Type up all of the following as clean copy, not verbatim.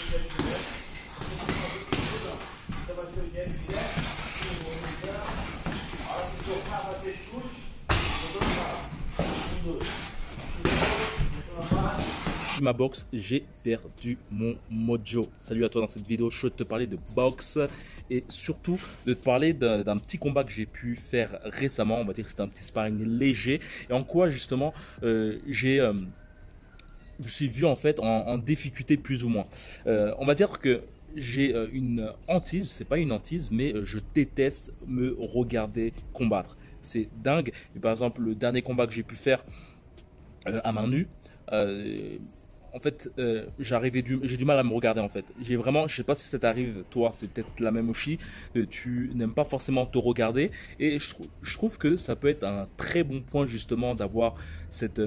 Então vai ser o Guilherme direto, a hora que tocar vai ser chute, ma boxe, j'ai perdu mon mojo. Salut à toi, dans cette vidéo, je vais te parler de boxe et surtout de te parler d'un petit combat que j'ai pu faire récemment. On va dire que c'était un petit sparring léger et en quoi justement je me suis vu en fait en difficulté plus ou moins. On va dire que j'ai une hantise, c'est pas une hantise, mais je déteste me regarder combattre. C'est dingue. Et par exemple, le dernier combat que j'ai pu faire à main nue, en fait, j'ai du mal à me regarder en fait. J'ai vraiment, je sais pas si ça t'arrive, toi, c'est peut-être la même aussi. Tu n'aimes pas forcément te regarder, et je trouve que ça peut être un très bon point justement d'avoir cette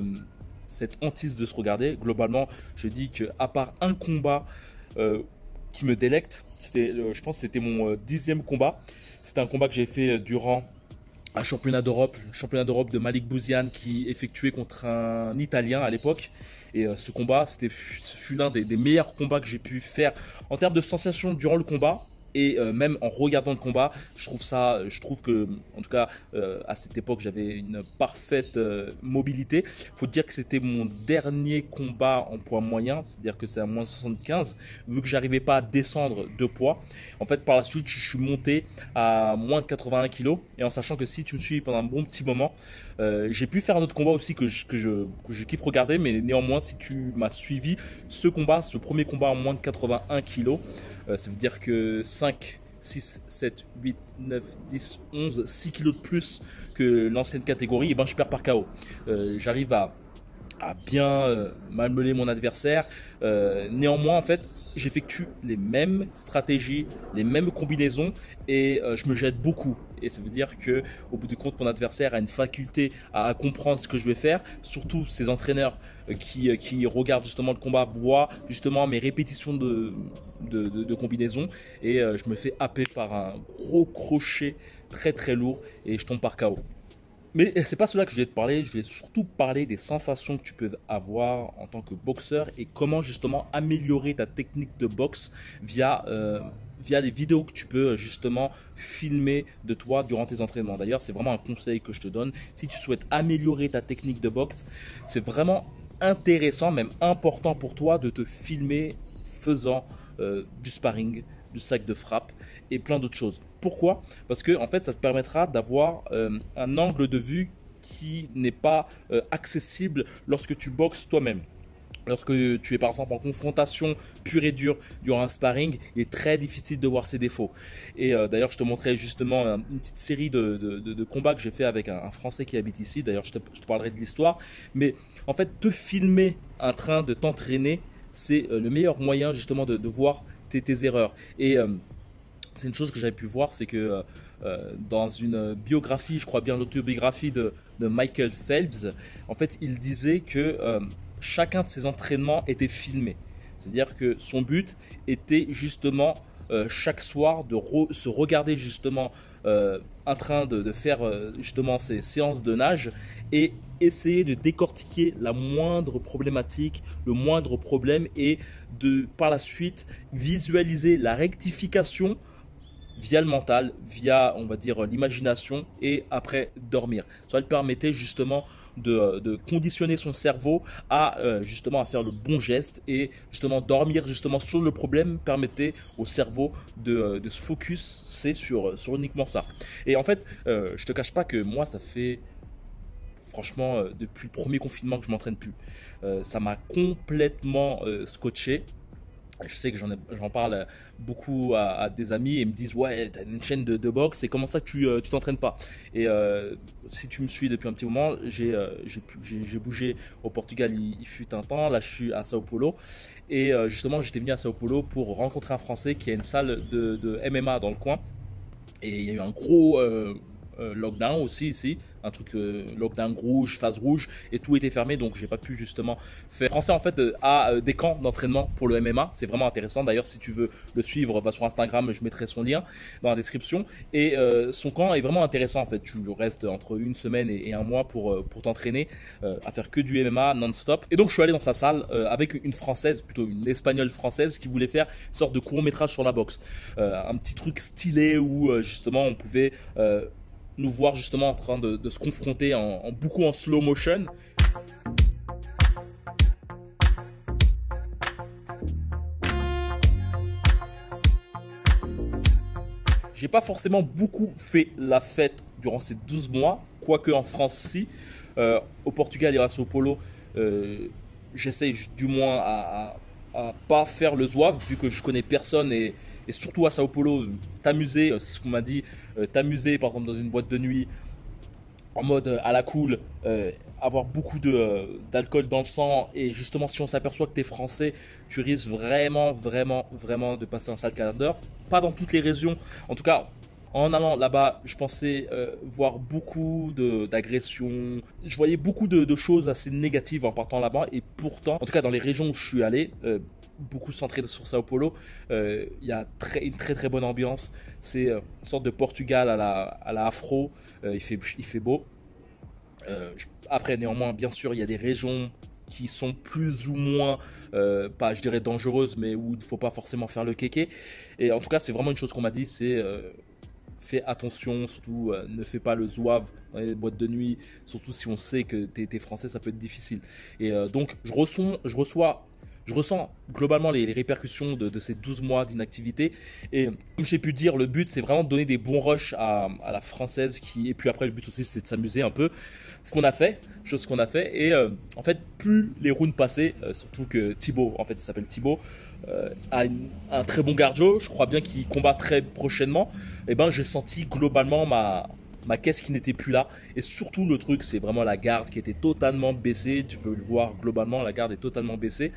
hantise de se regarder. Globalement, je dis que à part un combat qui me délecte, je pense que c'était mon 10e combat. C'était un combat que j'ai fait durant un championnat d'Europe de Malik Bouziane qui effectuait contre un Italien à l'époque. Et ce combat, ce fut l'un des meilleurs combats que j'ai pu faire en termes de sensations durant le combat. Et même en regardant le combat, je trouve que, en tout cas, à cette époque, j'avais une parfaite mobilité. Faut dire que c'était mon dernier combat en poids moyen, c'est-à-dire que c'est à moins 75, vu que j'arrivais pas à descendre de poids. En fait, par la suite, je suis monté à moins de 81 kg. Et en sachant que si tu me suis pendant un bon petit moment, j'ai pu faire un autre combat aussi que je kiffe regarder, mais néanmoins, si tu m'as suivi, ce premier combat en moins de 81 kg, ça veut dire que 5, 6, 7, 8, 9, 10, 11, 6 kilos de plus que l'ancienne catégorie, et ben je perds par KO. J'arrive à bien malmener mon adversaire. Néanmoins, en fait, j'effectue les mêmes stratégies, les mêmes combinaisons, et je me jette beaucoup. Et ça veut dire que, au bout du compte, mon adversaire a une faculté à comprendre ce que je vais faire. Surtout ces entraîneurs qui regardent justement le combat, voient justement mes répétitions de combinaisons, et je me fais happer par un gros crochet très très lourd et je tombe par KO. Mais c'est pas cela que je vais te parler, je vais surtout parler des sensations que tu peux avoir en tant que boxeur et comment justement améliorer ta technique de boxe via les vidéos que tu peux justement filmer de toi durant tes entraînements. D'ailleurs, c'est vraiment un conseil que je te donne. Si tu souhaites améliorer ta technique de boxe, c'est vraiment intéressant, même important pour toi de te filmer faisant du sparring, du sac de frappe et plein d'autres choses. Pourquoi? Parce que en fait, ça te permettra d'avoir un angle de vue qui n'est pas accessible lorsque tu boxes toi-même. Lorsque tu es par exemple en confrontation pure et dure durant un sparring, il est très difficile de voir ses défauts. Et d'ailleurs, je te montrais justement une petite série de combats que j'ai fait avec un Français qui habite ici. D'ailleurs, je te parlerai de l'histoire. Mais en fait, te filmer en train de t'entraîner, c'est le meilleur moyen justement de voir tes erreurs. Et c'est une chose que j'avais pu voir, c'est que dans une biographie, je crois bien l'autobiographie de Michael Phelps, en fait, il disait que chacun de ses entraînements était filmé. C'est-à-dire que son but était justement chaque soir de se regarder justement en train de faire justement ses séances de nage et essayer de décortiquer la moindre problématique, le moindre problème, et de par la suite visualiser la rectification via le mental, via, on va dire, l'imagination, et après dormir. Ça lui permettait justement de conditionner son cerveau à justement à faire le bon geste, et justement dormir justement sur le problème permettait au cerveau de se focus, c'est sur uniquement ça. Et en fait, je te cache pas que moi, ça fait franchement depuis le premier confinement que je m'entraîne plus. Ça m'a complètement scotché. Je sais que j'en parle beaucoup à des amis, et ils me disent ouais, t'as une chaîne de boxe et comment ça tu t'entraînes pas? Et si tu me suis depuis un petit moment, j'ai bougé au Portugal, il fut un temps. Là, je suis à Sao Paulo, et justement j'étais venu à Sao Paulo pour rencontrer un Français qui a une salle de MMA dans le coin, et il y a eu un gros lockdown aussi ici, un truc lockdown rouge, phase rouge, et tout était fermé, donc j'ai pas pu justement faire. Français en fait a des camps d'entraînement pour le MMA, c'est vraiment intéressant. D'ailleurs, si tu veux le suivre, va sur Instagram, je mettrai son lien dans la description. Et son camp est vraiment intéressant en fait. Tu restes entre une semaine et un mois pour t'entraîner à faire que du MMA non-stop. Et donc je suis allé dans sa salle avec une française, plutôt une espagnole française, qui voulait faire une sorte de court-métrage sur la boxe, un petit truc stylé où justement on pouvait nous voir justement en train de se confronter beaucoup en slow motion. J'ai pas forcément beaucoup fait la fête durant ces 12 mois, quoique en France si. Au Portugal et à Sao Paulo, j'essaye du moins à pas faire le zouave vu que je connais personne, et surtout à Sao Paulo, t'amuser, c'est ce qu'on m'a dit, t'amuser par exemple dans une boîte de nuit en mode à la cool, avoir beaucoup d'alcool dans le sang, et justement si on s'aperçoit que t'es français, tu risques vraiment de passer un sale quart d'heure. Pas dans toutes les régions, en tout cas. En allant là-bas, je pensais voir beaucoup d'agressions. Je voyais beaucoup de choses assez négatives en partant là-bas. Et pourtant, en tout cas dans les régions où je suis allé, beaucoup centré sur Sao Paulo, il y a une très bonne ambiance. C'est une sorte de Portugal à la afro. Il fait beau. Après, néanmoins, bien sûr, il y a des régions qui sont plus ou moins, pas je dirais dangereuses, mais où il ne faut pas forcément faire le kéké. Et en tout cas, c'est vraiment une chose qu'on m'a dit, c'est... fais attention, surtout ne fais pas le zouave dans les boîtes de nuit, surtout si on sait que t'es français, ça peut être difficile. Et donc je ressens globalement les répercussions de ces 12 mois d'inactivité. Et comme j'ai pu dire, le but c'est vraiment de donner des bons rushs à la française et puis après le but aussi c'était de s'amuser un peu. Chose qu'on a fait. Et en fait, plus les rounds passaient, surtout que Thibaut, en fait il s'appelle Thibaut, a un très bon garjo, je crois bien qu'il combat très prochainement. Et ben j'ai senti globalement ma caisse qui n'était plus là. Et surtout le truc, c'est vraiment la garde qui était totalement baissée. Tu peux le voir globalement, la garde est totalement baissée.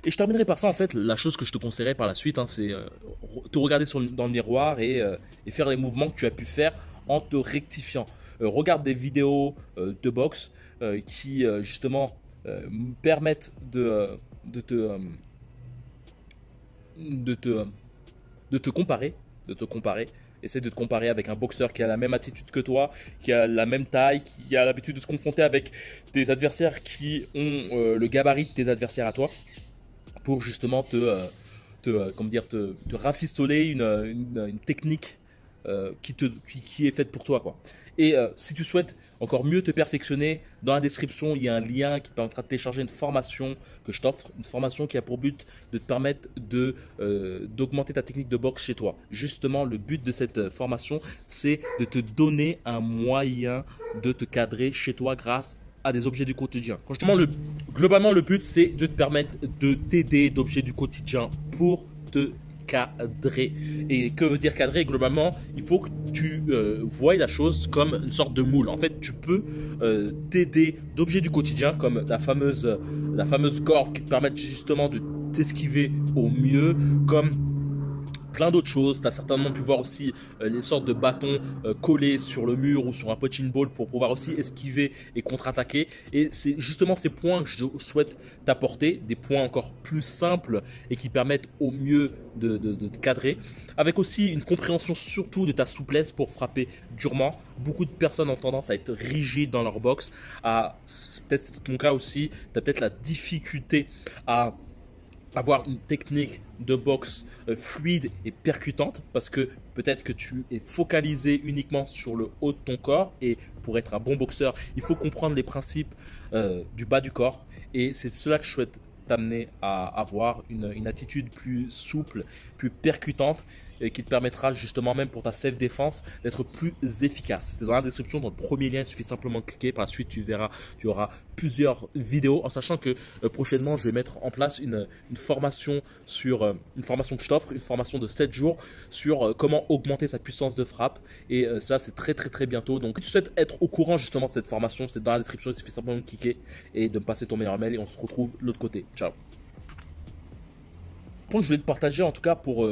Et je terminerai par ça, en fait, la chose que je te conseillerais par la suite, hein, c'est te regarder dans le miroir et faire les mouvements que tu as pu faire en te rectifiant. Regarde des vidéos de boxe qui, justement, permettent de te comparer. Essaie de te comparer avec un boxeur qui a la même attitude que toi, qui a la même taille, qui a l'habitude de se confronter avec des adversaires qui ont le gabarit de tes adversaires à toi, pour justement te rafistoler une technique qui est faite pour toi, quoi. Et si tu souhaites encore mieux te perfectionner, dans la description il y a un lien qui te permettra de télécharger une formation que je t'offre, une formation qui a pour but de te permettre d'augmenter ta technique de boxe chez toi. Justement, le but de cette formation, c'est de te donner un moyen de te cadrer chez toi grâce à des objets du quotidien. Franchement, globalement, le but, c'est de te permettre de t'aider d'objets du quotidien pour te cadrer. Et que veut dire cadrer? Globalement, il faut que tu voies la chose comme une sorte de moule. En fait, tu peux t'aider d'objets du quotidien comme la fameuse corde qui te permet justement de t'esquiver au mieux, comme plein d'autres choses. Tu as certainement pu voir aussi les sortes de bâtons collés sur le mur ou sur un punching ball pour pouvoir aussi esquiver et contre-attaquer. Et c'est justement ces points que je souhaite t'apporter, des points encore plus simples et qui permettent au mieux de te cadrer, avec aussi une compréhension surtout de ta souplesse pour frapper durement. Beaucoup de personnes ont tendance à être rigides dans leur boxe, peut-être c'est ton cas aussi, tu as peut-être la difficulté à avoir une technique de boxe fluide et percutante parce que peut-être que tu es focalisé uniquement sur le haut de ton corps, et pour être un bon boxeur, il faut comprendre les principes du bas du corps, et c'est cela que je souhaite t'amener à avoir une attitude plus souple, plus percutante, et qui te permettra justement même pour ta self-défense d'être plus efficace. C'est dans la description, dans le premier lien, il suffit simplement de cliquer. Par la suite, tu verras, tu auras plusieurs vidéos, en sachant que prochainement, je vais mettre en place une formation une formation que je t'offre, une formation de 7 jours sur comment augmenter sa puissance de frappe. Et ça, c'est très bientôt. Donc, si tu souhaites être au courant justement de cette formation, c'est dans la description, il suffit simplement de cliquer et de me passer ton meilleur mail, et on se retrouve de l'autre côté. Ciao. Que je voulais te partager en tout cas pour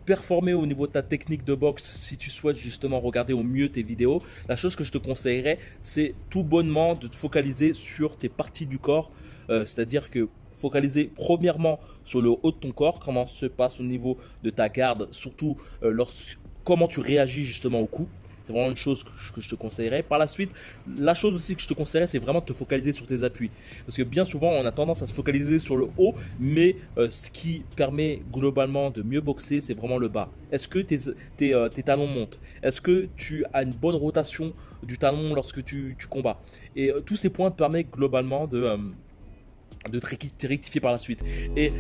performer au niveau de ta technique de boxe, si tu souhaites justement regarder au mieux tes vidéos, la chose que je te conseillerais, c'est tout bonnement de te focaliser sur tes parties du corps, c'est-à-dire que focaliser premièrement sur le haut de ton corps, comment se passe au niveau de ta garde, surtout comment tu réagis justement au coup. C'est vraiment une chose que je te conseillerais. Par la suite, la chose aussi que je te conseillerais, c'est vraiment de te focaliser sur tes appuis. Parce que bien souvent, on a tendance à se focaliser sur le haut, mais ce qui permet globalement de mieux boxer, c'est vraiment le bas. Est-ce que tes talons montent? Est-ce que tu as une bonne rotation du talon lorsque tu combats? Et tous ces points te permettent globalement de te rectifier par la suite. Et